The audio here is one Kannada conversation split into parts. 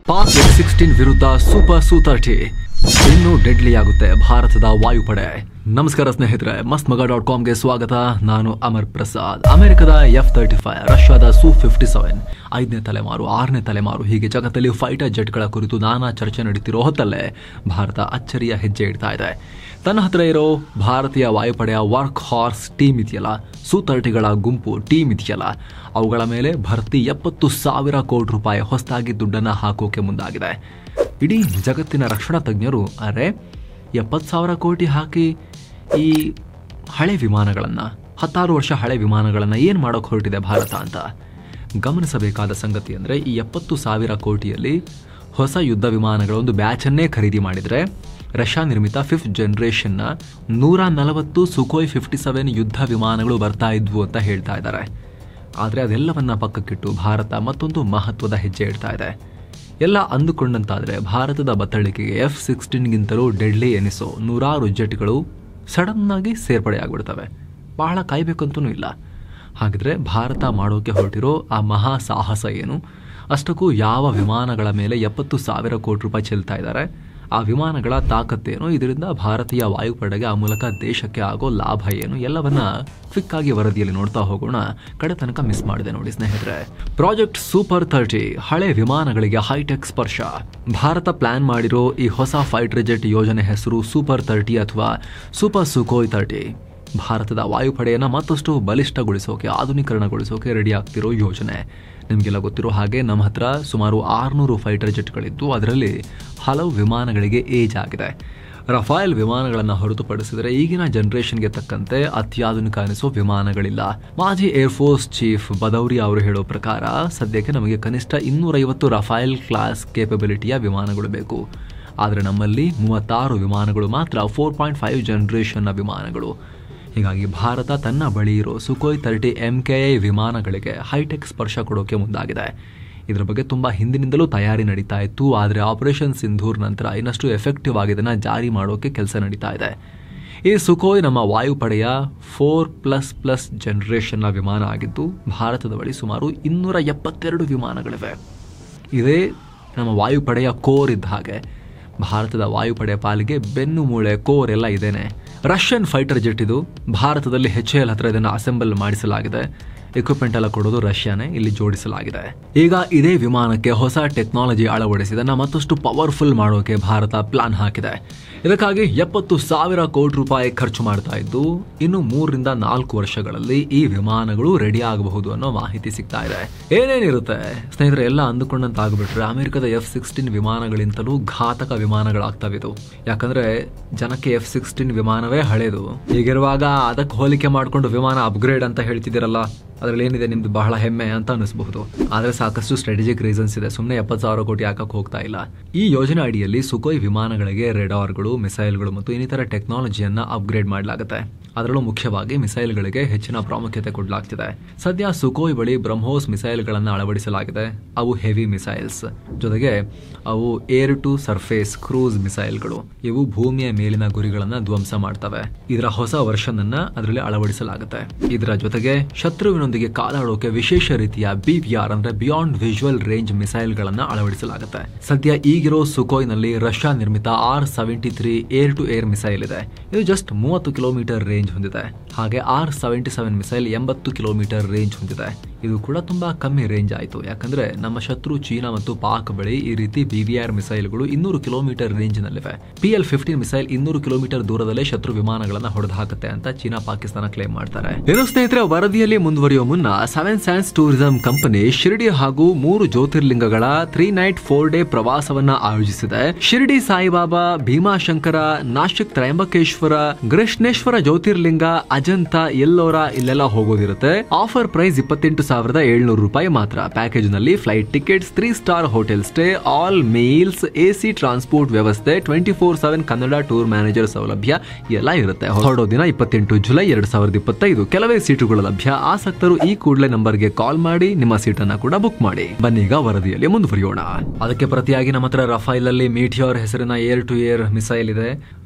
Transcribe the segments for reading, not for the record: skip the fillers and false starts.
ಪಾಕ್ F-16 ವಿರುದ್ಧ ಸೂಪರ್ Su-30 ಇನ್ನೂ ಡೆಡ್ಲಿ ಆಗುತ್ತೆ ಭಾರತದ ವಾಯುಪಡೆ. ನಮಸ್ಕಾರ ಸ್ನೇಹಿತರೆ, mastmaga.comಗೆ ಸ್ವಾಗತ. ನಾನು ಅಮರ್ ಪ್ರಸಾದ್. ಅಮೆರಿಕದ F-35, ರಷ್ಯಾದ Su-57, 5ನೇ ತಲೆಮಾರು, 6ನೇ ತಲೆಮಾರು, ಹೀಗೆ ಜಗತ್ತಲ್ಲಿ ಫೈಟರ್ ಜೆಟ್ಗಳ ಕುರಿತು ನಾನಾ ಚರ್ಚೆ ನಡೀತಿರೋ ಹೊತ್ತಲ್ಲೇ ಭಾರತ ಅಚ್ಚರಿಯ ಹೆಜ್ಜೆ ಇಡ್ತಾ ಇದೆ. ತನ್ನ ಹತ್ರ ಇರೋ ಭಾರತೀಯ ವಾಯುಪಡೆಯ ವರ್ಕ್ ಹಾರ್ಸ್ ಟೀಮ್ ಇದೆಯಲ್ಲ, Su-30ಗಳ ಗುಂಪು ಟೀಮ್ ಇದೆಯಲ್ಲ, ಅವುಗಳ ಮೇಲೆ ಭರ್ತಿ 70,000 ಕೋಟಿ ರೂಪಾಯಿ ಹೊಸದಾಗಿ ದುಡ್ಡನ್ನು ಹಾಕೋಕೆ ಮುಂದಾಗಿದೆ. ಇಡೀ ಜಗತ್ತಿನ ರಕ್ಷಣಾ ತಜ್ಞರು 70,000 ಕೋಟಿ ಹಾಕಿ ಈ ಹಳೆ ವಿಮಾನಗಳನ್ನು, 16 ವರ್ಷ ಹಳೆ ವಿಮಾನಗಳನ್ನು ಏನು ಮಾಡೋಕೆ ಹೊರಟಿದೆ ಭಾರತ ಅಂತ ಗಮನಿಸಬೇಕಾದ ಸಂಗತಿ ಅಂದರೆ, ಈ 70,000 ಕೋಟಿಯಲ್ಲಿ ಹೊಸ ಯುದ್ಧ ವಿಮಾನಗಳ ಒಂದು ಬ್ಯಾಚನ್ನೇ ಖರೀದಿ ಮಾಡಿದರೆ ರಷ್ಯಾ ನಿರ್ಮಿತ 5th ಜನರೇಷನ್ನ 140 Sukhoi 57 ಯುದ್ಧ ವಿಮಾನಗಳು ಬರ್ತಾ ಇದ್ವು ಅಂತ ಹೇಳ್ತಾ ಇದ್ದಾರೆ. ಆದರೆ ಅದೆಲ್ಲವನ್ನ ಪಕ್ಕಕ್ಕಿಟ್ಟು ಭಾರತ ಮತ್ತೊಂದು ಮಹತ್ವದ ಹೆಜ್ಜೆ ಇಡ್ತಾ ಇದೆ. ಎಲ್ಲ ಅಂದುಕೊಂಡಂತಾದರೆ ಭಾರತದ ಬತ್ತಳಿಕೆಗೆ F-16ಗಿಂತಲೂ ಡೆಡ್ಲಿ ಎನಿಸೋ 100 ಜೆಟ್ಗಳು ಸಡನ್ನಾಗಿ ಸೇರ್ಪಡೆಯಾಗ್ಬಿಡ್ತವೆ. ಬಹಳ ಕಾಯಬೇಕಂತೂ ಇಲ್ಲ. ಹಾಗಿದ್ರೆ ಭಾರತ ಮಾಡೋಕೆ ಹೊರಟಿರೋ ಆ ಮಹಾ ಸಾಹಸ ಏನು? ಅಷ್ಟಕ್ಕೂ ಯಾವ ವಿಮಾನಗಳ ಮೇಲೆ 70,000 ಕೋಟಿ ರೂಪಾಯಿ ಚೆಲ್ತಾ ಇದ್ದಾರೆ? ಆ ವಿಮಾನಗಳ ತಾಕತ್ತೇನು? ಇದರಿಂದ ಭಾರತೀಯ ವಾಯುಪಡೆಗೆ ಆ ಮೂಲಕ ದೇಶಕ್ಕೆ ಆಗೋ ಲಾಭ ಏನು? ಎಲ್ಲವನ್ನ ಕ್ವಿಕ್ ಆಗಿ ವರದಿಯಲ್ಲಿ ನೋಡ್ತಾ ಹೋಗೋಣ. ಕಡೆ ತನಕ ಮಿಸ್ ಮಾಡಿದೆ ನೋಡಿ ಸ್ನೇಹಿತರೆ. ಪ್ರಾಜೆಕ್ಟ್ ಸೂಪರ್ 30 ಹಳೆ ವಿಮಾನಗಳಿಗೆ ಹೈಟೆಕ್ ಸ್ಪರ್ಶ. ಭಾರತ ಪ್ಲಾನ್ ಮಾಡಿರೋ ಈ ಹೊಸ ಫೈಟರ್ ಜೆಟ್ ಯೋಜನೆ ಹೆಸರು ಸೂಪರ್ 30 ಅಥವಾ ಸೂಪರ್ Sukhoi 30. ಭಾರತದ ವಾಯುಪಡೆಯನ್ನು ಮತ್ತಷ್ಟು ಬಲಿಷ್ಠಗೊಳಿಸೋಕೆ, ಆಧುನೀಕರಣಗೊಳಿಸೋಕೆ ರೆಡಿ ಆಗ್ತಿರೋ ಯೋಜನೆ. ನಿಮಗೆಲ್ಲ ಗೊತ್ತಿರೋ ಹಾಗೆ ನಮ್ಮ ಹತ್ರ ಸುಮಾರು 600 ಫೈಟರ್ ಜೆಟ್ಗಳಿದ್ದು ಅದರಲ್ಲಿ ಹಲವು ವಿಮಾನಗಳಿಗೆ ಏಜ್ ಆಗಿದೆ. ರಫೇಲ್ ವಿಮಾನಗಳನ್ನು ಹೊರತುಪಡಿಸಿದರೆ ಈಗಿನ ಜನರೇಷನ್ಗೆ ತಕ್ಕಂತೆ ಅತ್ಯಾಧುನಿಕ ಅನಿಸೋ ವಿಮಾನಗಳಿಲ್ಲ. ಮಾಜಿ ಏರ್ಫೋರ್ಸ್ ಚೀಫ್ ಬದೌರಿಯಾ ಅವರು ಹೇಳೋ ಪ್ರಕಾರ ಸದ್ಯಕ್ಕೆ ನಮಗೆ ಕನಿಷ್ಠ 250 ರಫೇಲ್ ಕ್ಲಾಸ್ ಕೇಪಬಿಲಿಟಿಯ ವಿಮಾನಗಳು ಬೇಕು. ಆದರೆ ನಮ್ಮಲ್ಲಿ 36 ವಿಮಾನಗಳು ಮಾತ್ರ 4.5 ಜನರೇಷನ್ನ ವಿಮಾನಗಳು. ಹೀಗಾಗಿ ಭಾರತ ತನ್ನ ಬಳಿ ಇರೋ Sukhoi 30 MKI ವಿಮಾನಗಳಿಗೆ ಹೈಟೆಕ್ ಸ್ಪರ್ಶ ಕೊಡೋಕೆ ಮುಂದಾಗಿದೆ. ಇದರ ಬಗ್ಗೆ ತುಂಬ ಹಿಂದಿನಿಂದಲೂ ತಯಾರಿ ನಡೀತಾ ಇತ್ತು. ಆದರೆ ಆಪರೇಷನ್ ಸಿಂಧೂರ್ ನಂತರ ಇನ್ನಷ್ಟು ಎಫೆಕ್ಟಿವ್ ಆಗಿ ಇದನ್ನು ಜಾರಿ ಮಾಡೋಕೆ ಕೆಲಸ ನಡೀತಾ ಇದೆ. ಈ Sukhoi ನಮ್ಮ ವಾಯುಪಡೆಯ 4++ ಜನರೇಷನ್ನ ವಿಮಾನ ಆಗಿದ್ದು ಭಾರತದ ಬಳಿ ಸುಮಾರು 272 ವಿಮಾನಗಳಿವೆ. ಇದೇ ನಮ್ಮ ವಾಯುಪಡೆಯ ಕೋರ್ ಇದ್ದ ಹಾಗೆ ಭಾರತದ ವಾಯುಪಡೆಯ ಪಾಲಿಗೆ ಬೆನ್ನು ಮೂಳೆ ಕೋರ್ ಎಲ್ಲ ಇದೇನೆ. ರಷ್ಯನ್ ಫೈಟರ್ ಜೆಟ್ ಇದು. ಭಾರತದಲ್ಲಿ HAL ಹತ್ರ ಇದನ್ನು ಅಸೆಂಬಲ್ ಮಾಡಿಸಲಾಗಿದೆ. ಎಕ್ವಿಪ್ಮೆಂಟ್ ಎಲ್ಲ ಕೊಡೋದು ರಷ್ಯಾನೇ, ಇಲ್ಲಿ ಜೋಡಿಸಲಾಗಿದೆ. ಈಗ ಇದೇ ವಿಮಾನಕ್ಕೆ ಹೊಸ ಟೆಕ್ನಾಲಜಿ ಅಳವಡಿಸಿದನ್ನ ಮತ್ತಷ್ಟು ಪವರ್ಫುಲ್ ಮಾಡೋಕೆ ಭಾರತ ಪ್ಲಾನ್ ಹಾಕಿದೆ. ಇದಕ್ಕಾಗಿ 70,000 ಕೋಟಿ ರೂಪಾಯಿ ಖರ್ಚು ಮಾಡ್ತಾ ಇದ್ದು ಇನ್ನು 3 ರಿಂದ 4 ವರ್ಷಗಳಲ್ಲಿ ಈ ವಿಮಾನಗಳು ರೆಡಿ ಆಗಬಹುದು ಅನ್ನೋ ಮಾಹಿತಿ ಸಿಗ್ತಾ ಇದೆ. ಏನೇನಿರುತ್ತೆ ಸ್ನೇಹಿತರೆ, ಎಲ್ಲ ಅಂದುಕೊಂಡಂತ ಆಗ್ಬಿಟ್ರೆ ಅಮೆರಿಕದ F-16 ವಿಮಾನಗಳಿಂತಲೂ ಘಾತಕ ವಿಮಾನಗಳಾಗ್ತವಿದು. ಯಾಕಂದ್ರೆ ಜನಕ್ಕೆ F-16 ವಿಮಾನವೇ ಹಳೇದು. ಹೀಗಿರುವಾಗ ಅದಕ್ಕೆ ಹೋಲಿಕೆ ಮಾಡಿಕೊಂಡು ವಿಮಾನ ಅಪ್ಗ್ರೇಡ್ ಅಂತ ಹೇಳ್ತಿದ್ದೀರಲ್ಲ, ಅದರಲ್ಲಿ ಏನಿದೆ ನಿಮ್ದು ಬಹಳ ಹೆಮ್ಮೆ ಅಂತ ಅನಿಸಬಹುದು. ಆದರೆ ಸಾಕಷ್ಟು ಸ್ಟ್ರಾಟಜಿಕ್ ರೀಸನ್ಸ್ ಇದೆ. ಸುಮ್ಮನೆ 70,000 ಕೋಟಿ ಹಾಕಕ್ಕೆ ಹೋಗ್ತಾ ಇಲ್ಲ. ಈ ಯೋಜನೆ ಅಡಿಯಲ್ಲಿ Sukhoi ವಿಮಾನಗಳಿಗೆ ರೆಡಾರ್ಗಳು, ಮಿಸೈಲ್ಗಳು ಮತ್ತು ಇನ್ನಿತರ ಟೆಕ್ನಾಲಜಿಯನ್ನ ಅಪ್ಗ್ರೇಡ್ ಮಾಡಲಾಗುತ್ತೆ. ಅದರಲ್ಲೂ ಮುಖ್ಯವಾಗಿ ಮಿಸೈಲ್ಗಳಿಗೆ ಹೆಚ್ಚಿನ ಪ್ರಾಮುಖ್ಯತೆ ಕೊಡಲಾಗ್ತಿದೆ. ಸದ್ಯ Sukhoi ಬಳಿ ಬ್ರಹ್ಮೋಸ್ ಮಿಸೈಲ್ಗಳನ್ನು ಅಳವಡಿಸಲಾಗಿದೆ. ಅವು ಹೆವಿ ಮಿಸೈಲ್ಸ್, ಜೊತೆಗೆ ಅವು ಏರ್ ಟು ಸರ್ಫೇಸ್ ಕ್ರೂಸ್ ಮಿಸೈಲ್ಗಳು. ಇವು ಭೂಮಿಯ ಮೇಲಿನ ಗುರಿಗಳನ್ನು ಧ್ವಂಸ ಮಾಡ್ತವೆ. ಇದರ ಹೊಸ ವರ್ಷನ್ ಅನ್ನ ಅದರಲ್ಲಿ ಅಳವಡಿಸಲಾಗುತ್ತೆ. ಇದರ ಜೊತೆಗೆ ಶತ್ರುವಿನೊಂದಿಗೆ ಕಾದಾಡೋಕೆ ವಿಶೇಷ ರೀತಿಯ BVR ಅಂದ್ರೆ ಬಿಯಾಂಡ್ ವಿಜುವಲ್ ರೇಂಜ್ ಮಿಸೈಲ್ಗಳನ್ನು ಅಳವಡಿಸಲಾಗುತ್ತೆ. ಸದ್ಯ ಈಗಿರೋ Sukhoi ನಲ್ಲಿ ರಷ್ಯಾ ನಿರ್ಮಿತ R-73 air to air missile ಇದೆ. ಇದು ಜಸ್ಟ್ 30 ಕಿಲೋಮೀಟರ್ ರೇಂಜ್ ಹೊಂದಿದೆ. ಹಾಗೆ R-77 ಮಿಸೈಲ್ 80 ಕಿಲೋಮೀಟರ್ ರೇಂಜ್ ಹೊಂದಿದೆ. ಇದು ಕೂಡ ತುಂಬಾ ಕಮ್ಮಿ ರೇಂಜ್ ಆಯಿತು. ಯಾಕಂದ್ರೆ ನಮ್ಮ ಶತ್ರು ಚೀನಾ ಮತ್ತು ಪಾಕ್ ಬಳಿ ಈ ರೀತಿ BVR ಮಿಸೈಲ್ಗಳು 200 ಕಿಲೋಮೀಟರ್ ರೇಂಜ್ ನಲ್ಲಿವೆ. PL-15 ಮಿಸೈಲ್ 200 ಕಿಲೋಮೀಟರ್ ದೂರದಲ್ಲೇ ಶತ್ರು ವಿಮಾನಗಳನ್ನು ಹೊಡೆದು ಹಾಕುತ್ತೆ ಅಂತ ಚೀನಾ ಪಾಕಿಸ್ತಾನ ಕ್ಲೇಮ್ ಮಾಡ್ತಾರೆ. ಏನು ಸ್ನೇಹಿತರೆ, ವರದಿಯಲ್ಲಿ ಮುಂದುವರಿಯುವ ಮುನ್ನ 7 Sands ಟೂರಿಸಂ ಕಂಪನಿ ಶಿರ್ಡಿ ಹಾಗೂ 3 ಜ್ಯೋತಿರ್ಲಿಂಗಗಳ 3 ನೈಟ್ 4 ಡೇ ಪ್ರವಾಸವನ್ನ ಆಯೋಜಿಸಿದೆ. ಶಿರ್ಡಿ ಸಾಯಿಬಾಬಾ, ಭೀಮಾಶಂಕರ, ನಾಶಿಕ್ ತ್ರಯಂಬಕೇಶ್ವರ, ಕೃಷ್ಣೇಶ್ವರ ಜ್ಯೋತಿರ್ಲಿಂಗ, ಅಜಂತ, ಎಲ್ಲೋರ ಇಲ್ಲೆಲ್ಲ ಹೋಗೋದಿರುತ್ತೆ. ಆಫರ್ ಪ್ರೈಸ್ 28,700 ರೂಪಾಯಿ ಮಾತ್ರ. ಪ್ಯಾಕೇಜ್ ನಲ್ಲಿ flight tickets, 3 star hotel stay, all meals, AC transport ವ್ಯವಸ್ಥೆ, 24/7 ಕನ್ನಡ ಟೂರ್ ಮ್ಯಾನೇಜರ್ ಸೌಲಭ್ಯ ಎಲ್ಲ ಇರುತ್ತೆ. ಹೊರಡೋ ದಿನ 28 ಜುಲೈ 2025. ಕೆಲವೇ ಸೀಟುಗಳು ಲಭ್ಯ. ಆಸಕ್ತರು ಈ ಕೂಡಲೇ ನಂಬರ್ಗೆ ಕಾಲ್ ಮಾಡಿ ನಿಮ್ಮ ಸೀಟನ್ನ ಕೂಡ ಬುಕ್ ಮಾಡಿ. ಬನ್ನೀಗ ವರದಿಯಲ್ಲಿ ಮುಂದುವರಿಯೋಣ. ಅದಕ್ಕೆ ಪ್ರತಿಯಾಗಿ ನಮ್ಮ ಹತ್ರ ರಫೇಲ್ ಅಲ್ಲಿ ಮೀಟಿಯೋರ್ ಹೆಸರಿನ ಏರ್ ಟು ಏರ್ ಮಿಸೈಲ್ ಇದೆ.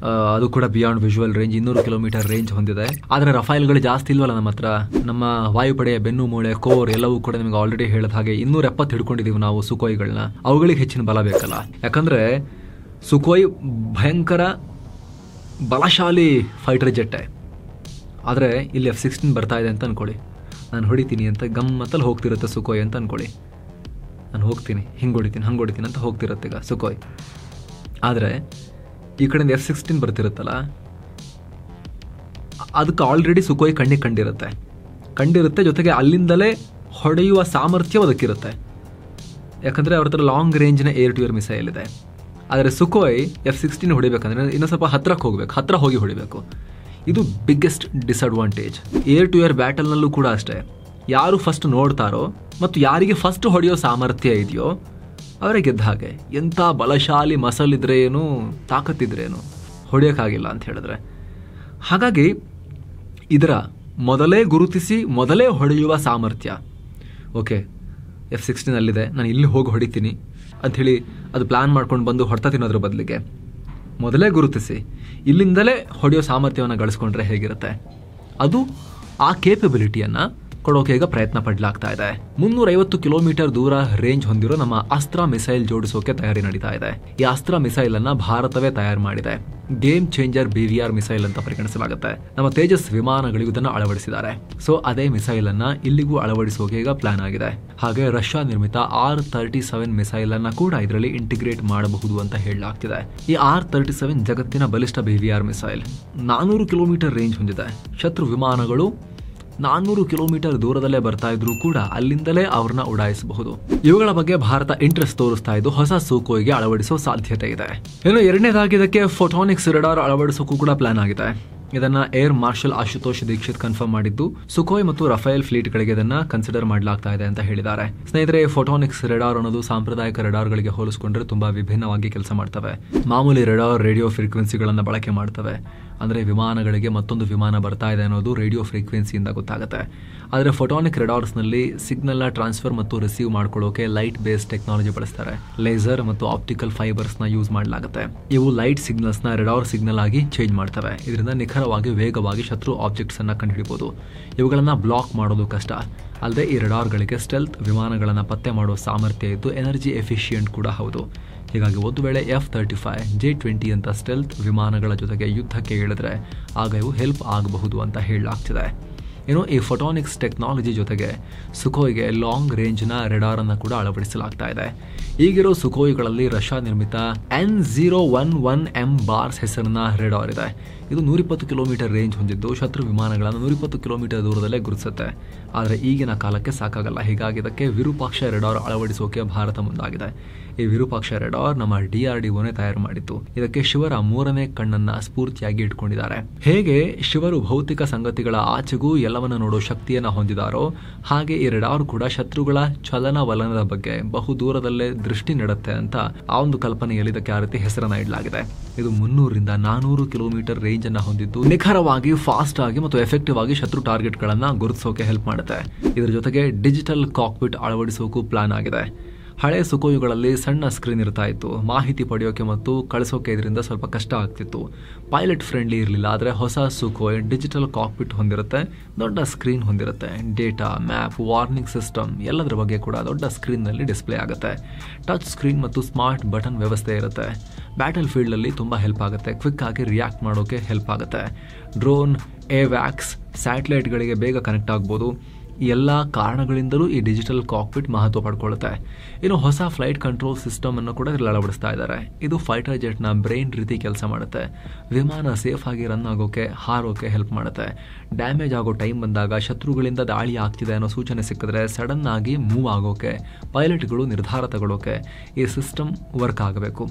ಅದು ಕೂಡ beyond visual range 200 kilometre range ಹೊಂದಿದೆ. ಆದರೆ ರಫೇಲ್ಗಳು ಜಾಸ್ತಿ ಇಲ್ವಲ್ಲ ನಮ್ಮ ಹತ್ರ. ನಮ್ಮ ವಾಯುಪಡೆಯ ಬೆನ್ನು ಮೂಳೆ, ಕೋರ್ ಎಲ್ಲವೂ ಕೂಡ ನಿಮಗೆ ಆಲ್ರೆಡಿ ಹೇಳಿದ ಹಾಗೆ 270 ಹಿಡ್ಕೊಂಡಿದೀವಿ ನಾವು ಸುಕೋಯಿಗಳನ್ನ. ಅವುಗಳಿಗೆ ಹೆಚ್ಚಿನ ಬಲ ಬೇಕಲ್ಲ, ಯಾಕಂದ್ರೆ ಸುಕೋಯ್ ಭಯಂಕರ ಬಲಶಾಲಿ ಫೈಟರ್ ಜೆಟ್ಟೆ. ಆದರೆ ಇಲ್ಲಿ F-16 ಬರ್ತಾ ಇದೆ ಅಂತ ಅನ್ಕೊಳ್ಳಿ, ನಾನು ಹೊಡಿತೀನಿ ಅಂತ ಗಮ್ಮತ್ತಲ್ಲಿ ಹೋಗ್ತಿರುತ್ತೆ ಸುಕೋಯ್ ಅಂತ ಅನ್ಕೊಳ್ಳಿ. ನಾನು ಹೋಗ್ತೀನಿ, ಹಿಂಗೆ ಹೊಡಿತೀನಿ ಅಂತ ಹೋಗ್ತಿರುತ್ತೆ ಈಗ ಸುಕೋಯ್. ಆದರೆ ಈ ಕಡೆಯಿಂದ F-16 ಬರ್ತಿರುತ್ತಲ್ಲ, ಅದಕ್ಕೆ ಆಲ್ರೆಡಿ ಸುಕೋಯ್ ಕಂಡಿರುತ್ತೆ, ಜೊತೆಗೆ ಅಲ್ಲಿಂದಲೇ ಹೊಡೆಯುವ ಸಾಮರ್ಥ್ಯ ಅದಕ್ಕಿರುತ್ತೆ. ಯಾಕಂದರೆ ಅವ್ರ ಹತ್ರ ಲಾಂಗ್ ರೇಂಜ್ನ ಏರ್ ಟು ಏರ್ ಮಿಸೈಲ್ ಇದೆ. ಆದರೆ ಸುಕೋಯ್ F-16 ಹೊಡಿಬೇಕಂದ್ರೆ ಇನ್ನೂ ಸ್ವಲ್ಪ ಹತ್ರ ಹೋಗಿ ಹೊಡಿಬೇಕು. ಇದು biggest disadvantage. Air to air ಬ್ಯಾಟಲ್ನಲ್ಲೂ ಕೂಡ ಅಷ್ಟೇ, ಯಾರು ಫಸ್ಟ್ ನೋಡ್ತಾರೋ ಮತ್ತು ಯಾರಿಗೆ ಫಸ್ಟ್ ಹೊಡೆಯೋ ಸಾಮರ್ಥ್ಯ ಇದೆಯೋ ಅವರೇ ಗೆದ್ದ ಹಾಗೆ. ಎಂಥ ಬಲಶಾಲಿ ಮಸಲ್ ಇದ್ರೆ ಏನು, ತಾಕತ್ತಿದ್ರೇನು, ಹೊಡೆಯೋಕ್ಕಾಗಿಲ್ಲ ಅಂತ ಹೇಳಿದ್ರೆ. ಹಾಗಾಗಿ ಇದರ ಮೊದಲೇ ಗುರುತಿಸಿ ಮೊದಲೇ ಹೊಡೆಯುವ ಸಾಮರ್ಥ್ಯ, ಓಕೆ F-16 ಅಲ್ಲಿದೆ, ನಾನು ಇಲ್ಲಿ ಹೋಗಿ ಹೊಡಿತೀನಿ ಅಂಥೇಳಿ ಅದು ಪ್ಲ್ಯಾನ್ ಮಾಡ್ಕೊಂಡು ಬಂದು ಹೊಡ್ತಾ ತಿನ್ನೋದ್ರ ಬದಲಿಗೆ ಮೊದಲೇ ಗುರುತಿಸಿ ಇಲ್ಲಿಂದಲೇ ಹೊಡೆಯೋ ಸಾಮರ್ಥ್ಯವನ್ನು ಗಳಿಸ್ಕೊಂಡ್ರೆ ಹೇಗಿರುತ್ತೆ, ಅದು ಆ ಕೇಪಬಿಲಿಟಿಯನ್ನು ಕೊಡೋಕೆ ಈಗ ಪ್ರಯತ್ನ ಪಡಲಾಗ್ತಾ ಇದೆ. 350 ಕಿಲೋಮೀಟರ್ ದೂರ ರೇಂಜ್ ಹೊಂದಿರೋ ನಮ್ಮ ಅಸ್ತ್ರ ಮಿಸೈಲ್ ಜೋಡಿಸೋಕೆ ತಯಾರಿ ನಡೀತಾ ಇದೆ. ಈ ಅಸ್ತ್ರ ಮಿಸೈಲ್ ಅನ್ನ ಭಾರತವೇ ತಯಾರು ಮಾಡಿದೆ. ಗೇಮ್ ಚೇಂಜರ್ BVR ಮಿಸೈಲ್ ಅಂತ ಪರಿಗಣಿಸಲಾಗುತ್ತೆ. ನಮ್ಮ ತೇಜಸ್ ವಿಮಾನಗಳಿಗೂ ಇದನ್ನು ಅಳವಡಿಸಿದ್ದಾರೆ. ಸೊ ಅದೇ ಮಿಸೈಲ್ ಅನ್ನ ಇಲ್ಲಿಗೂ ಅಳವಡಿಸೋಕೆ ಈಗ ಪ್ಲಾನ್ ಆಗಿದೆ. ಹಾಗೆ ರಷ್ಯಾ ನಿರ್ಮಿತ R-37 ಮಿಸೈಲ್ ಅನ್ನ ಕೂಡ ಇದರಲ್ಲಿ ಇಂಟಿಗ್ರೇಟ್ ಮಾಡಬಹುದು ಅಂತ ಹೇಳಲಾಗ್ತಿದೆ. ಈ R-37 ಜಗತ್ತಿನ ಬಲಿಷ್ಠ BVR ಮಿಸೈಲ್ 400 ಕಿಲೋಮೀಟರ್ ರೇಂಜ್ ಹೊಂದಿದೆ. ಶತ್ರು ವಿಮಾನಗಳು 400 ಕಿಲೋಮೀಟರ್ ದೂರದಲ್ಲೇ ಬರ್ತಾ ಇದ್ರೂ ಕೂಡ ಅಲ್ಲಿಂದಲೇ ಅವ್ರನ್ನ ಉಡಾಯಿಸಬಹುದು. ಇವುಗಳ ಬಗ್ಗೆ ಭಾರತ ಇಂಟ್ರೆಸ್ಟ್ ತೋರಿಸ್ತಾ ಇದ್ದು ಹೊಸ ಸುಕೋಯ್ಗೆ ಅಳವಡಿಸೋ ಸಾಧ್ಯತೆ ಇದೆ. ಇನ್ನು ಎರಡನೇದಾಗಿ ಇದಕ್ಕೆ ಫೋಟಾನಿಕ್ಸ್ ರೆಡಾರ್ ಅಳವಡಿಸೋಕ್ಕೂ ಕೂಡ ಪ್ಲಾನ್ ಆಗಿದೆ. ಇದನ್ನ air marshal Ashutosh Dikshit confirm ಮಾಡಿದ್ದು, ಸುಕೋಯ್ ಮತ್ತು ರಫೇಲ್ ಫ್ಲೀಟ್ಗಳಿಗೆ ಇದನ್ನ ಕನ್ಸಿಡರ್ ಮಾಡಲಾಗ್ತಾ ಇದೆ ಅಂತ ಹೇಳಿದ್ದಾರೆ. ಸ್ನೇಹಿತರೆ, ಫೋಟಾನಿಕ್ಸ್ ರೆಡಾರ್ ಅನ್ನೋದು ಸಾಂಪ್ರದಾಯಿಕ ರೆಡಾರ್ಗಳಿಗೆ ಹೋಲಿಸಿಕೊಂಡ್ರೆ ತುಂಬಾ ವಿಭಿನ್ನವಾಗಿ ಕೆಲಸ ಮಾಡ್ತವೆ. ಮಾಮೂಲಿ ರೆಡಾರ್ ರೇಡಿಯೋ ಫ್ರೀಕ್ವೆನ್ಸಿಗಳನ್ನ ಬಳಕೆ ಮಾಡ್ತವೆ. ಅಂದರೆ ವಿಮಾನಗಳಿಗೆ ಮತ್ತೊಂದು ವಿಮಾನ ಬರ್ತಾ ಇದೆ ಅನ್ನೋದು ರೇಡಿಯೋ ಫ್ರೀಕ್ವೆನ್ಸಿಯಿಂದ ಗೊತ್ತಾಗುತ್ತೆ. ಆದರೆ ಫೋಟಾನಿಕ್ ರೆಡಾರ್ಸ್ನಲ್ಲಿ ಸಿಗ್ನಲ್ನ ಟ್ರಾನ್ಸ್ಫರ್ ಮತ್ತು ರಿಸೀವ್ ಮಾಡ್ಕೊಳ್ಳೋಕೆ ಲೈಟ್ ಬೇಸ್ಡ್ ಟೆಕ್ನಾಲಜಿ ಬಳಸ್ತಾರೆ. ಲೇಸರ್ ಮತ್ತು ಆಪ್ಟಿಕಲ್ ಫೈಬರ್ಸ್ನ ಯೂಸ್ ಮಾಡಲಾಗುತ್ತೆ. ಇವು ಲೈಟ್ ಸಿಗ್ನಲ್ಸ್ನ ರೆಡಾರ್ ಸಿಗ್ನಲ್ ಆಗಿ ಚೇಂಜ್ ಮಾಡ್ತವೆ. ಇದರಿಂದ ನಿಖರವಾಗಿ ವೇಗವಾಗಿ ಶತ್ರು ಆಬ್ಜೆಕ್ಟ್ಸ್ ಅನ್ನ ಕಂಡುಹಿಡಿಯಬಹುದು. ಇವುಗಳನ್ನ ಬ್ಲಾಕ್ ಮಾಡೋದು ಕಷ್ಟ. ಅಲ್ಲದೆ ಈ ರೆಡಾರ್ಗಳಿಗೆ ಸ್ಟೆಲ್ತ್ ವಿಮಾನಗಳನ್ನು ಪತ್ತೆ ಮಾಡೋ ಸಾಮರ್ಥ್ಯ ಇದ್ದು ಎನರ್ಜಿ ಎಫಿಷಿಯೆಂಟ್ ಕೂಡ ಹೌದು. ಹೀಗಾಗಿ ಒಂದು ವೇಳೆ F-35, J-20 ಅಂತ ಸ್ಟೆಲ್ತ್ ವಿಮಾನಗಳ ಜೊತೆಗೆ ಯುದ್ಧಕ್ಕೆ ಇಳಿದ್ರೆ ಆಗ ಇವು ಹೆಲ್ಪ್ ಆಗಬಹುದು ಅಂತ ಹೇಳಲಾಗ್ತಿದೆ. ಇನ್ನು ಈ ಫೋಟಾನಿಕ್ಸ್ ಟೆಕ್ನಾಲಜಿ ಜೊತೆಗೆ ಸುಕೋಯ್ಗೆ ಲಾಂಗ್ ರೇಂಜ್ನ ರೆಡಾರ್ ಅನ್ನು ಕೂಡ ಅಳವಡಿಸಲಾಗ್ತಾ ಇದೆ. ಈಗಿರೋ ಸುಕೋಯ್ಗಳಲ್ಲಿ ರಷ್ಯಾ ನಿರ್ಮಿತ N011M ಬಾರ್ಸ್ ಹೆಸರಿನ ರೆಡಾರ್ ಇದೆ. ಇದು 120 ಕಿಲೋಮೀಟರ್ ರೇಂಜ್ ಹೊಂದಿದ್ದು ಶತ್ರು ವಿಮಾನಗಳನ್ನು 120 ಕಿಲೋಮೀಟರ್ ದೂರದಲ್ಲೇ ಗುರುತಿಸುತ್ತೆ. ಆದರೆ ಈಗಿನ ಕಾಲಕ್ಕೆ ಸಾಕಾಗಲ್ಲ. ಹೀಗಾಗಿ ಇದಕ್ಕೆ ವಿರೂಪಾಕ್ಷ ರೆಡಾರ್ ಅಳವಡಿಸೋಕೆ ಭಾರತ ಮುಂದಾಗಿದೆ. ಈ ವಿರೂಪಾಕ್ಷ ರೆಡಾರ್ ನಮ್ಮ DRDOನೇ ತಯಾರು ಮಾಡಿತ್ತು. ಇದಕ್ಕೆ ಶಿವರ 3ನೇ ಕಣ್ಣನ್ನ ಸ್ಫೂರ್ತಿಯಾಗಿ ಇಟ್ಕೊಂಡಿದ್ದಾರೆ. ಹೇಗೆ ಶಿವರು ಭೌತಿಕ ಸಂಗತಿಗಳ ಆಚೆಗೂ ಎಲ್ಲವನ್ನ ನೋಡೋ ಶಕ್ತಿಯನ್ನ ಹೊಂದಿದಾರೋ ಹಾಗೆ ಈ ರೆಡಾರ್ ಕೂಡ ಶತ್ರುಗಳ ಚಲನವಲನದ ಬಗ್ಗೆ ಬಹುದೂರದಲ್ಲೇ ದೃಷ್ಟಿ ನೆಡುತ್ತೆ ಅಂತ ಆ ಒಂದು ಕಲ್ಪನೆಯಲ್ಲಿ ಇದಕ್ಕೆ ಆ ರೀತಿ ಹೆಸರನ್ನ ಇಡಲಾಗಿದೆ. ಇದು 300ರಿಂದ 400 ಕಿಲೋಮೀಟರ್ ರೇಂಜ್ ಅನ್ನ ಹೊಂದಿದ್ದು ನಿಖರವಾಗಿ, ಫಾಸ್ಟ್ ಆಗಿ ಮತ್ತು ಎಫೆಕ್ಟಿವ್ ಆಗಿ ಶತ್ರು ಟಾರ್ಗೆಟ್ ಗಳನ್ನ ಗುರುತಿಸೋಕೆ ಹೆಲ್ಪ್ ಮಾಡುತ್ತೆ. ಇದರ ಜೊತೆಗೆ ಡಿಜಿಟಲ್ ಕಾಕ್ಪಿಟ್ ಅಳವಡಿಸೋಕು ಪ್ಲಾನ್ ಆಗಿದೆ. ಹಳೆ ಸುಕೋಯುಗಳಲ್ಲಿ ಸಣ್ಣ ಸ್ಕ್ರೀನ್ ಇರ್ತಾ ಇತ್ತು. ಮಾಹಿತಿ ಪಡೆಯೋಕೆ ಮತ್ತು ಕಳಿಸೋಕೆ ಇದರಿಂದ ಸ್ವಲ್ಪ ಕಷ್ಟ ಆಗ್ತಿತ್ತು. ಪೈಲಟ್ ಫ್ರೆಂಡ್ಲಿ ಇರಲಿಲ್ಲ. ಆದರೆ ಹೊಸ ಸುಕೋಯ್ ಡಿಜಿಟಲ್ ಕಾಕ್ಪಿಟ್ ಹೊಂದಿರುತ್ತೆ, ದೊಡ್ಡ ಸ್ಕ್ರೀನ್ ಹೊಂದಿರುತ್ತೆ. ಡೇಟಾ, ಮ್ಯಾಪ್, ವಾರ್ನಿಂಗ್ ಸಿಸ್ಟಮ್ ಎಲ್ಲದರ ಬಗ್ಗೆ ಕೂಡ ದೊಡ್ಡ ಸ್ಕ್ರೀನ್ನಲ್ಲಿ ಡಿಸ್ಪ್ಲೇ ಆಗುತ್ತೆ. ಟಚ್ ಸ್ಕ್ರೀನ್ ಮತ್ತು ಸ್ಮಾರ್ಟ್ ಬಟನ್ ವ್ಯವಸ್ಥೆ ಇರುತ್ತೆ. ಬ್ಯಾಟಲ್ ಫೀಲ್ಡಲ್ಲಿ ತುಂಬ ಹೆಲ್ಪ್ ಆಗುತ್ತೆ. ಕ್ವಿಕ್ ಆಗಿ ರಿಯಾಕ್ಟ್ ಮಾಡೋಕೆ ಹೆಲ್ಪ್ ಆಗುತ್ತೆ. ಡ್ರೋನ್, ಏವ್ಯಾಕ್ಸ್, ಸ್ಯಾಟಲೈಟ್ಗಳಿಗೆ ಬೇಗ ಕನೆಕ್ಟ್ ಆಗ್ಬೋದು. ಈ ಎಲ್ಲ ಕಾರಣಗಳಿಂದಲೂ ಈ ಡಿಜಿಟಲ್ ಕಾಕ್ಪಿಟ್ ಮಹತ್ವ ಪಡ್ಕೊಳ್ಳುತ್ತೆ. ಇನ್ನು ಹೊಸ ಫ್ಲೈಟ್ ಕಂಟ್ರೋಲ್ ಸಿಸ್ಟಮ್ ಅನ್ನು ಕೂಡ ಇದರಲ್ಲಿ ಅಳವಡಿಸ್ತಾ ಇದ್ದಾರೆ. ಇದು ಫೈಟರ್ ಜೆಟ್ನ ಬ್ರೈನ್ ರೀತಿ ಕೆಲಸ ಮಾಡುತ್ತೆ. ವಿಮಾನ ಸೇಫ್ ಆಗಿ ರನ್ ಆಗೋಕೆ, ಹಾರೋಕೆ ಹೆಲ್ಪ್ ಮಾಡುತ್ತೆ. ಡ್ಯಾಮೇಜ್ ಆಗೋ ಟೈಮ್ ಬಂದಾಗ, ಶತ್ರುಗಳಿಂದ ದಾಳಿ ಆಗ್ತಿದೆ ಅನ್ನೋ ಸೂಚನೆ ಸಿಕ್ಕಿದ್ರೆ ಸಡನ್ ಆಗಿ ಮೂವ್ ಆಗೋಕೆ, ಪೈಲಟ್ಗಳು ನಿರ್ಧಾರ ತಗೊಳ್ಳೋಕೆ ಈ ಸಿಸ್ಟಮ್ ವರ್ಕ್ ಆಗಬೇಕು.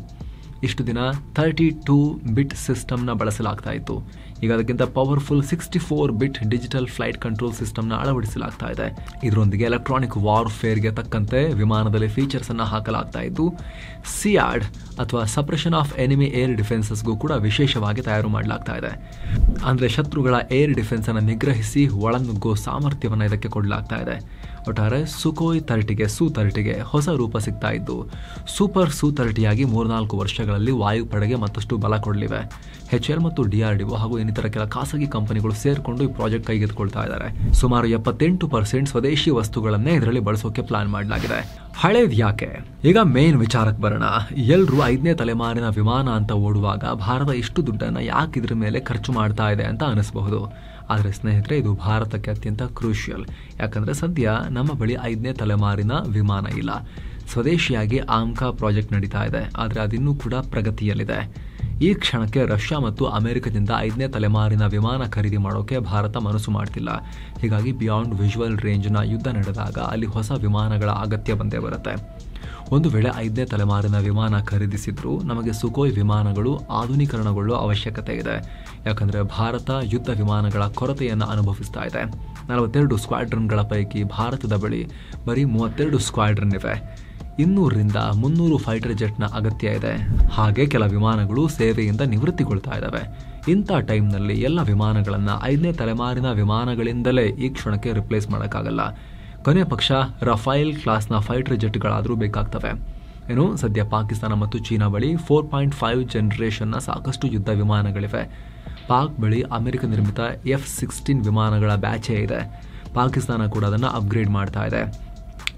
ಇಷ್ಟು ದಿನ 32 ಬಿಟ್ ಸಿಸ್ಟಮ್ನ ಬಳಸಲಾಗ್ತಾ ಇತ್ತು. ಈಗ ಅದಕ್ಕಿಂತ ಪವರ್ಫುಲ್ 64 ಬಿಟ್ ಡಿಜಿಟಲ್ ಫ್ಲೈಟ್ ಕಂಟ್ರೋಲ್ ಸಿಸ್ಟಮ್ನ ಅಳವಡಿಸಲಾಗ್ತಾ ಇದೆ. ಇದರೊಂದಿಗೆ ಎಲೆಕ್ಟ್ರಾನಿಕ್ ವಾರ್ಫೇರ್ಗೆ ತಕ್ಕಂತೆ ವಿಮಾನದಲ್ಲಿ ಫೀಚರ್ಸ್ ಅನ್ನು ಹಾಕಲಾಗ್ತಾ ಇದ್ದು ಸಿಯಾಡ್ ಅಥವಾ ಸಪ್ರೆಷನ್ ಆಫ್ ಎನಿಮಿ ಏರ್ ಡಿಫೆನ್ಸಸ್ಗೂ ಕೂಡ ವಿಶೇಷವಾಗಿ ತಯಾರು ಮಾಡಲಾಗ್ತಾ ಇದೆ. ಅಂದರೆ ಶತ್ರುಗಳ ಏರ್ ಡಿಫೆನ್ಸ್ ಅನ್ನು ನಿಗ್ರಹಿಸಿ ಒಳನುಗ್ಗೋ ಸಾಮರ್ಥ್ಯವನ್ನು ಇದಕ್ಕೆ ಕೊಡಲಾಗ್ತಾ ಇದೆ. ಒಟ್ಟಾರೆ ಸುಖೋಯ್ 30ಗೆ ಸು-30ಗೆ ಹೊಸ ರೂಪ ಸಿಗ್ತಾ ಇದ್ದು ಸೂಪರ್ ಸು-30 ಆಗಿ 3-4 ವರ್ಷಗಳಲ್ಲಿ ವಾಯುಪಡೆಗೆ ಮತ್ತಷ್ಟು ಬಲ ಕೊಡಲಿವೆ. HAL ಮತ್ತು DRDO ಹಾಗೂ ಇನ್ನಿತರ ಕೆಲ ಖಾಸಗಿ ಕಂಪನಿಗಳು ಸೇರ್ಕೊಂಡು ಈ ಪ್ರಾಜೆಕ್ಟ್ ಕೈಗೆತ್ತಿಕೊಳ್ತಾ ಇದ್ದಾರೆ. ಸುಮಾರು 78% ಸ್ವದೇಶಿ ವಸ್ತುಗಳನ್ನೇ ಇದರಲ್ಲಿ ಬಳಸೋಕೆ ಪ್ಲಾನ್ ಮಾಡಲಾಗಿದೆ. ಹಳೇದ್ ಯಾಕೆ? ಈಗ ಮೇನ್ ವಿಚಾರಕ್ಕೆ ಬರೋಣ. ಎಲ್ಲರೂ 5ನೇ ತಲೆಮಾರಿನ ವಿಮಾನ ಅಂತ ಓಡುವಾಗ ಭಾರತ ಇಷ್ಟು ದುಡ್ಡನ್ನ ಯಾಕೆ ಇದ್ರ ಮೇಲೆ ಖರ್ಚು ಮಾಡ್ತಾ ಇದೆ ಅಂತ ಅನಿಸಬಹುದು. ಆದರೆ ಸ್ನೇಹಿತರೆ, ಇದು ಭಾರತಕ್ಕೆ ಅತ್ಯಂತ ಕ್ರೂಷಿಯಲ್. ಯಾಕಂದ್ರೆ ಸದ್ಯ ನಮ್ಮ ಬಳಿ 5ನೇ ತಲೆಮಾರಿನ ವಿಮಾನ ಇಲ್ಲ. ಸ್ವದೇಶಿಯಾಗಿ ಆಮ್ಕಾ ಪ್ರಾಜೆಕ್ಟ್ ನಡೀತಾ ಇದೆ, ಆದರೆ ಅದಿನ್ನೂ ಕೂಡ ಪ್ರಗತಿಯಲ್ಲಿದೆ. ಈ ಕ್ಷಣಕ್ಕೆ ರಷ್ಯಾ ಮತ್ತು ಅಮೆರಿಕದಿಂದ 5ನೇ ತಲೆಮಾರಿನ ವಿಮಾನ ಖರೀದಿ ಮಾಡೋಕೆ ಭಾರತ ಮನಸ್ಸು ಮಾಡ್ತಿಲ್ಲ. ಹೀಗಾಗಿ ಬಿಯಾಂಡ್ ವಿಜುವಲ್ ರೇಂಜ್ನ ಯುದ್ಧ ನಡೆದಾಗ ಅಲ್ಲಿ ಹೊಸ ವಿಮಾನಗಳ ಅಗತ್ಯ ಬಂದೇ ಬರುತ್ತೆ. ಒಂದು ವೇಳೆ 5ನೇ ತಲೆಮಾರಿನ ವಿಮಾನ ಖರೀದಿಸಿದ್ರೂ ನಮಗೆ ಸುಖೋಯ್ ವಿಮಾನಗಳು ಆಧುನೀಕರಣಗೊಳ್ಳುವ ಅವಶ್ಯಕತೆ ಇದೆ. ಯಾಕಂದರೆ ಭಾರತ ಯುದ್ಧ ವಿಮಾನಗಳ ಕೊರತೆಯನ್ನು ಅನುಭವಿಸ್ತಾ ಇದೆ. 42 ಸ್ಕ್ವಾಡ್ರನ್ಗಳ ಪೈಕಿ ಭಾರತದ ಬಳಿ ಬರೀ 32 ಸ್ಕ್ವಾಡ್ರನ್ ಇವೆ. 200ರಿಂದ 300 ಫೈಟರ್ ಜೆಟ್ನ ಅಗತ್ಯ ಇದೆ. ಹಾಗೆ ಕೆಲ ವಿಮಾನಗಳು ಸೇವೆಯಿಂದ ನಿವೃತ್ತಿಗೊಳ್ತಾ ಇದ್ದಾವೆ. ಇಂಥ ಟೈಮ್ನಲ್ಲಿ ಎಲ್ಲ ವಿಮಾನಗಳನ್ನು 5ನೇ ತಲೆಮಾರಿನ ವಿಮಾನಗಳಿಂದಲೇ ಈ ಕ್ಷಣಕ್ಕೆ ರಿಪ್ಲೇಸ್ ಮಾಡೋಕ್ಕಾಗಲ್ಲ. ಕೊನೆ ಪಕ್ಷ ರಫೈಲ್ ಕ್ಲಾಸ್ನ ಫೈಟರ್ ಜೆಟ್ಗಳಾದರೂ ಬೇಕಾಗ್ತವೆ. ಏನು, ಸದ್ಯ ಪಾಕಿಸ್ತಾನ ಮತ್ತು ಚೀನಾ ಬಳಿ 4.5 ಜನರೇಷನ್ನ ಸಾಕಷ್ಟು ಯುದ್ಧ ವಿಮಾನಗಳಿವೆ. ಪಾಕ್ ಬಳಿ ಅಮೆರಿಕ ನಿರ್ಮಿತ F-16 ವಿಮಾನಗಳ ಬ್ಯಾಚೇ ಇದೆ. ಪಾಕಿಸ್ತಾನ ಕೂಡ ಅದನ್ನು ಅಪ್ಗ್ರೇಡ್ ಮಾಡ್ತಾ ಇದೆ.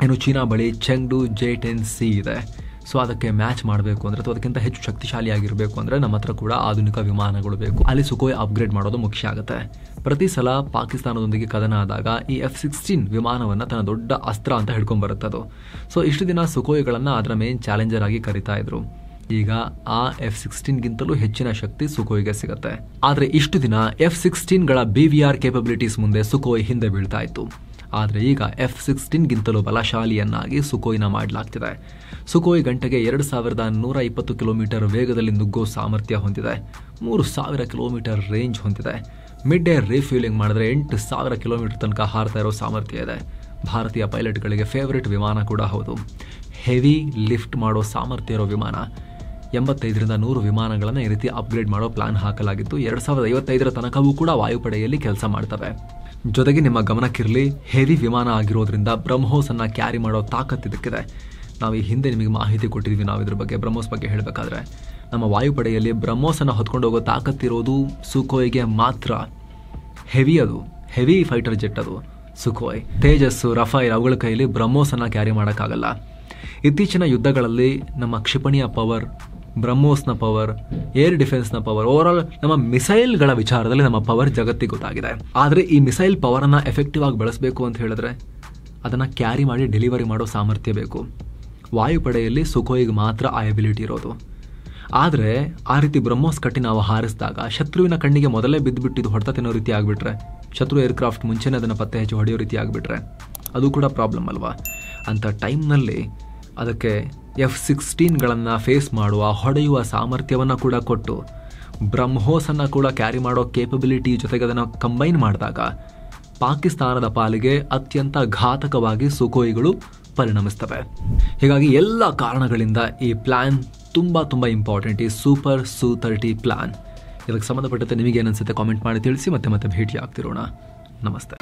ಇನ್ನು ಚೀನಾ ಬಳಿ ಚೆಂಗ್ಡು J-10C ಇದೆ. ಸೊ ಅದಕ್ಕೆ ಮ್ಯಾಚ್ ಮಾಡಬೇಕು ಅಂದರೆ ಅಥವಾ ಅದಕ್ಕಿಂತ ಹೆಚ್ಚು ಶಕ್ತಿಶಾಲಿಯಾಗಿರಬೇಕು ಅಂದರೆ ನಮ್ಮ ಹತ್ರ ಕೂಡ ಆಧುನಿಕ ವಿಮಾನಗಳು ಬೇಕು. ಅಲ್ಲಿ ಸುಖೋಯ್ ಅಪ್ಗ್ರೇಡ್ ಮಾಡೋದು ಮುಖ್ಯ ಆಗುತ್ತೆ. ಪ್ರತಿ ಸಲ ಪಾಕಿಸ್ತಾನದೊಂದಿಗೆ ಕದನ ಆದಾಗ ಈ F-16 ವಿಮಾನವನ್ನು ತನ್ನ ದೊಡ್ಡ ಅಸ್ತ್ರ ಅಂತ ಹಿಡ್ಕೊಂಡ್ಬರುತ್ತೆ ಅದು. ಸೊ ಇಷ್ಟು ದಿನ ಸುಖೋಯ್ಗಳನ್ನು ಅದರ ಮೇನ್ ಚಾಲೆಂಜರ್ ಆಗಿ ಕರಿತಾ ಇದ್ರು. ಈಗ ಆ F-16ಗಿಂತಲೂ ಹೆಚ್ಚಿನ ಶಕ್ತಿ ಸುಖೋಯ್ಗೆ ಸಿಗುತ್ತೆ. ಆದರೆ ಇಷ್ಟು ದಿನ F-16ಗಳ BVR ಕೇಪಬಿಲಿಟೀಸ್ ಮುಂದೆ ಸುಖೋಯ್ ಹಿಂದೆ ಬೀಳ್ತಾ ಇತ್ತು. ಆದರೆ ಈಗ F-16ಗಿಂತಲೂ ಬಲಶಾಲಿಯನ್ನಾಗಿ ಸುಖೋಯ್ನ ಮಾಡಲಾಗ್ತಿದೆ. ಸುಖೋಯ್ ಗಂಟೆಗೆ 2120 ಕಿಲೋಮೀಟರ್ ವೇಗದಲ್ಲಿ ನುಗ್ಗೋ ಸಾಮರ್ಥ್ಯ ಹೊಂದಿದೆ. 3000 ಕಿಲೋಮೀಟರ್ ರೇಂಜ್ ಹೊಂದಿದೆ. ಮಿಡ್ ಏರ್ ರೀಫ್ಯೂಲಿಂಗ್ ಮಾಡಿದ್ರೆ 8000 ಕಿಲೋಮೀಟರ್ ತನಕ ಹಾರ್ತಾ ಇರೋ ಸಾಮರ್ಥ್ಯ ಇದೆ. ಭಾರತೀಯ ಪೈಲಟ್ಗಳಿಗೆ ಫೇವರೇಟ್ ವಿಮಾನ ಕೂಡ ಹೌದು. ಹೆವಿ ಲಿಫ್ಟ್ ಮಾಡೋ ಸಾಮರ್ಥ್ಯ ಇರೋ ವಿಮಾನ. 85ರಿಂದ 100 ವಿಮಾನಗಳನ್ನು ಈ ರೀತಿ ಅಪ್ಗ್ರೇಡ್ ಮಾಡೋ ಪ್ಲಾನ್ ಹಾಕಲಾಗಿದ್ದು 2055ರ ತನಕವೂ ಕೂಡ ವಾಯುಪಡೆಯಲ್ಲಿ ಕೆಲಸ ಮಾಡ್ತವೆ. ಜೊತೆಗೆ ನಿಮ್ಮ ಗಮನಕ್ಕಿರಲಿ, ಹೆವಿ ವಿಮಾನ ಆಗಿರೋದ್ರಿಂದ ಬ್ರಹ್ಮೋಸ್ ಅನ್ನ ಕ್ಯಾರಿ ಮಾಡೋ ತಾಕತ್ತು ಇದಕ್ಕಿದೆ. ನಾವು ಈ ಹಿಂದೆ ನಿಮಗೆ ಮಾಹಿತಿ ಕೊಟ್ಟಿದ್ವಿ. ನಾವು ಇದ್ರ ಬಗ್ಗೆ ಬ್ರಹ್ಮೋಸ್ ಬಗ್ಗೆ ಹೇಳಬೇಕಾದ್ರೆ ನಮ್ಮ ವಾಯುಪಡೆಯಲ್ಲಿ ಬ್ರಹ್ಮೋಸ್ ಅನ್ನು ಹೊತ್ಕೊಂಡು ಹೋಗೋ ತಾಕತ್ತಿರೋದು ಸುಖೋಯ್ಗೆ ಮಾತ್ರ. ಅದು ಹೆವಿ ಫೈಟರ್ ಜೆಟ್ ಅದು ಸುಖೋಯ್. ತೇಜಸ್, ರಫೈಲ್ ಅವುಗಳ ಕೈಯಲ್ಲಿ ಬ್ರಹ್ಮೋಸ್ ಅನ್ನ ಕ್ಯಾರಿ ಮಾಡೋಕ್ಕಾಗಲ್ಲ. ಇತ್ತೀಚಿನ ಯುದ್ಧಗಳಲ್ಲಿ ನಮ್ಮ ಕ್ಷಿಪಣಿಯ ಪವರ್, ಬ್ರಹ್ಮೋಸ್ನ ಪವರ್, ಏರ್ ಡಿಫೆನ್ಸ್ನ ಪವರ್, ಓವರಾಲ್ ನಮ್ಮ ಮಿಸೈಲ್ಗಳ ವಿಚಾರದಲ್ಲಿ ನಮ್ಮ ಪವರ್ ಜಗತ್ತಿಗೆ ಗೊತ್ತಾಗಿದೆ. ಆದರೆ ಈ ಮಿಸೈಲ್ ಪವರನ್ನು ಎಫೆಕ್ಟಿವ್ ಆಗಿ ಬಳಸಬೇಕು ಅಂತ ಹೇಳಿದ್ರೆ ಅದನ್ನು ಕ್ಯಾರಿ ಮಾಡಿ ಡೆಲಿವರಿ ಮಾಡೋ ಸಾಮರ್ಥ್ಯ ಬೇಕು. ವಾಯುಪಡೆಯಲ್ಲಿ ಸುಖೋಯ್ಗೆ ಮಾತ್ರ ಆ ಎಬಿಲಿಟಿ ಇರೋದು. ಆದರೆ ಆ ರೀತಿ ಬ್ರಹ್ಮೋಸ್ ಕಟ್ಟಿ ನಾವು ಹಾರಿಸಿದಾಗ ಶತ್ರುವಿನ ಕಣ್ಣಿಗೆ ಮೊದಲೇ ಬಿದ್ದುಬಿಟ್ಟಿದ್ದು ಹೊಡೆತ ತಿನ್ನೋ ರೀತಿ ಆಗಿಬಿಟ್ರೆ, ಶತ್ರು ಏರ್ಕ್ರಾಫ್ಟ್ ಮುಂಚೆನೇ ಅದನ್ನು ಪತ್ತೆ ಹಚ್ಚಿ ಹೊಡೆಯೋ ರೀತಿ ಆಗಿಬಿಟ್ರೆ ಅದು ಕೂಡ ಪ್ರಾಬ್ಲಮ್ ಅಲ್ವಾ? ಅಂಥ ಟೈಮ್ನಲ್ಲಿ ಅದಕ್ಕೆ F-16ಗಳನ್ನು ಫೇಸ್ ಮಾಡುವ, ಹೊಡೆಯುವ ಸಾಮರ್ಥ್ಯವನ್ನು ಕೂಡ ಕೊಟ್ಟು ಬ್ರಹ್ಮೋಸನ್ನು ಕೂಡ ಕ್ಯಾರಿ ಮಾಡೋ ಕೇಪಬಿಲಿಟಿ ಜೊತೆಗೆ ಅದನ್ನು ಕಂಬೈನ್ ಮಾಡಿದಾಗ ಪಾಕಿಸ್ತಾನದ ಪಾಲಿಗೆ ಅತ್ಯಂತ ಘಾತಕವಾಗಿ ಸುಖೋಯ್ಗಳು ಪರಿಣಮಿಸ್ತವೆ. ಹೀಗಾಗಿ ಎಲ್ಲ ಕಾರಣಗಳಿಂದ ಈ ಪ್ಲಾನ್ ತುಂಬ ಇಂಪಾರ್ಟೆಂಟ್. ಈ ಸೂಪರ್ ಸು-30 ಪ್ಲಾನ್. ಇದಕ್ಕೆ ಸಂಬಂಧಪಟ್ಟಂತೆ ನಿಮಗೇನನ್ಸುತ್ತೆ ಕಾಮೆಂಟ್ ಮಾಡಿ ತಿಳಿಸಿ. ಮತ್ತೆ ಭೇಟಿ ಆಗ್ತಿರೋಣ. ನಮಸ್ತೆ.